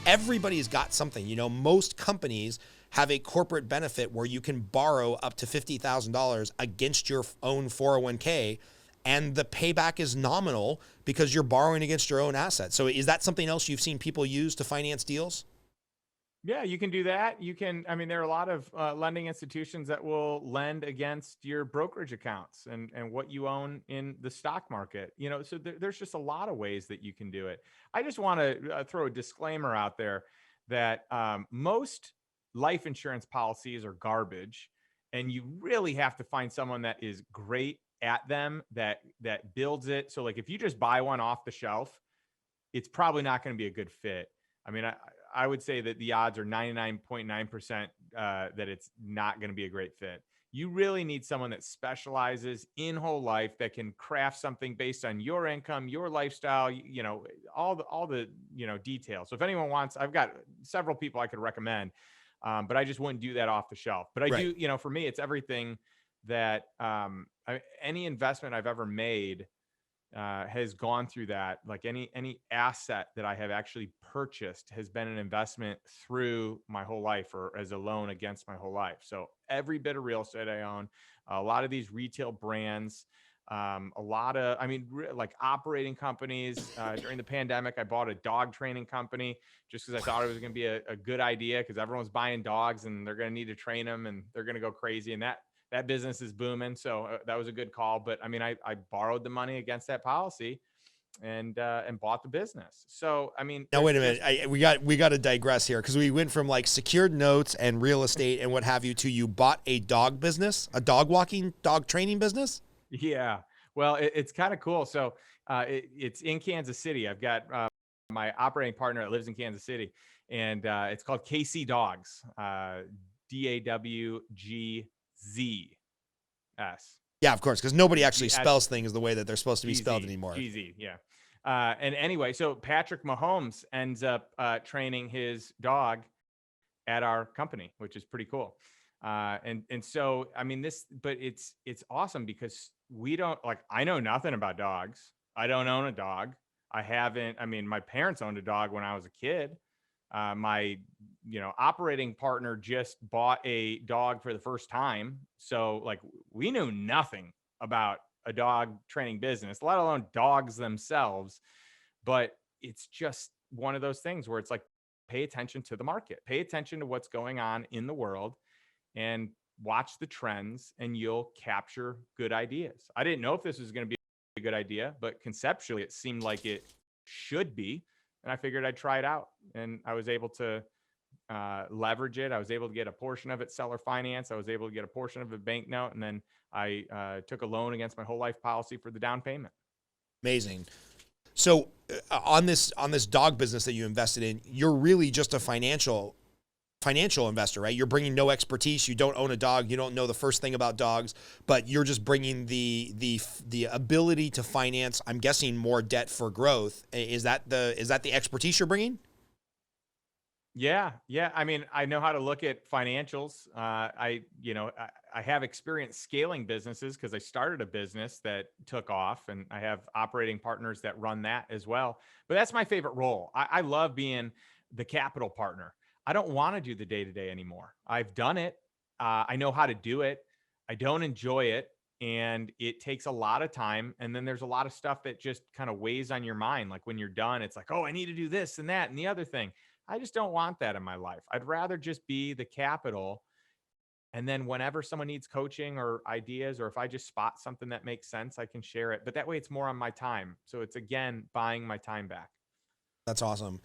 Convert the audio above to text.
everybody's got something. You know, most companies have a corporate benefit where you can borrow up to $50,000 against your own 401k, and the payback is nominal because you're borrowing against your own assets. So is that something else you've seen people use to finance deals? Yeah, you can do that. You can, I mean, there are a lot of lending institutions that will lend against your brokerage accounts and what you own in the stock market. You know, so there's just a lot of ways that you can do it. I just want to throw a disclaimer out there that most life insurance policies are garbage, and you really have to find someone that is great at them, that builds it. So, like, if you just buy one off the shelf, it's probably not going to be a good fit. I mean, I would say that the odds are 99.9% that it's not going to be a great fit. You really need someone that specializes in whole life, that can craft something based on your income, your lifestyle, you know, all the, you know, details. So if anyone wants, I've got several people I could recommend, but I just wouldn't do that off the shelf. But I Right. do, you know, for me, it's everything that any investment I've ever made has gone through that. Like any asset that I have actually purchased has been an investment through my whole life, or as a loan against my whole life. So every bit of real estate I own, a lot of these retail brands, a lot of, I mean, like operating companies. During the pandemic, I bought a dog training company just because I thought it was going to be a good idea, because everyone's buying dogs and they're going to need to train them and they're going to go crazy. And that business is booming. So that was a good call. But I mean, I borrowed the money against that policy and bought the business. So, I mean, Now, there's wait a just, minute. We got to digress here, because we went from like secured notes and real estate and what have you to you bought a dog business, a dog walking, dog training business. yeah, well, it's kind of cool. So it's in Kansas City. I've got my operating partner that lives in Kansas City, and it's called KC Dogs, DAWGZS. Yeah, of course, because nobody actually GS spells things the way that they're supposed to be spelled GZ, anymore. GZ, yeah. And anyway, so Patrick Mahomes ends up training his dog at our company, which is pretty cool. And so, I mean, but it's awesome because we don't, like, I know nothing about dogs. I don't own a dog. I haven't, I mean, my parents owned a dog when I was a kid. My, you know, operating partner just bought a dog for the first time. So, like, we knew nothing about a dog training business, let alone dogs themselves. But it's just one of those things where it's like, pay attention to the market, pay attention to what's going on in the world, and watch the trends, and you'll capture good ideas. I didn't know if this was going to be a good idea, but conceptually it seemed like it should be. And I figured I'd try it out. And I was able to leverage it. I was able to get a portion of it seller finance. I was able to get a portion of a bank note. And then I took a loan against my whole life policy for the down payment. Amazing. So on this dog business that you invested in, you're really just a financial investor, right? You're bringing no expertise. You don't own a dog. You don't know the first thing about dogs, but you're just bringing the ability to finance. I'm guessing more debt for growth. Is that the expertise you're bringing? Yeah, yeah. I mean, I know how to look at financials. I have experience scaling businesses because I started a business that took off, and I have operating partners that run that as well. But that's my favorite role. I love being the capital partner. I don't want to do the day to day anymore. I've done it. I know how to do it. I don't enjoy it. And it takes a lot of time. And then there's a lot of stuff that just kind of weighs on your mind. Like when you're done, it's like, oh, I need to do this and that and the other thing. I just don't want that in my life. I'd rather just be the capital. And then whenever someone needs coaching or ideas, or if I just spot something that makes sense, I can share it. But that way it's more on my time. So it's, again, buying my time back. That's awesome.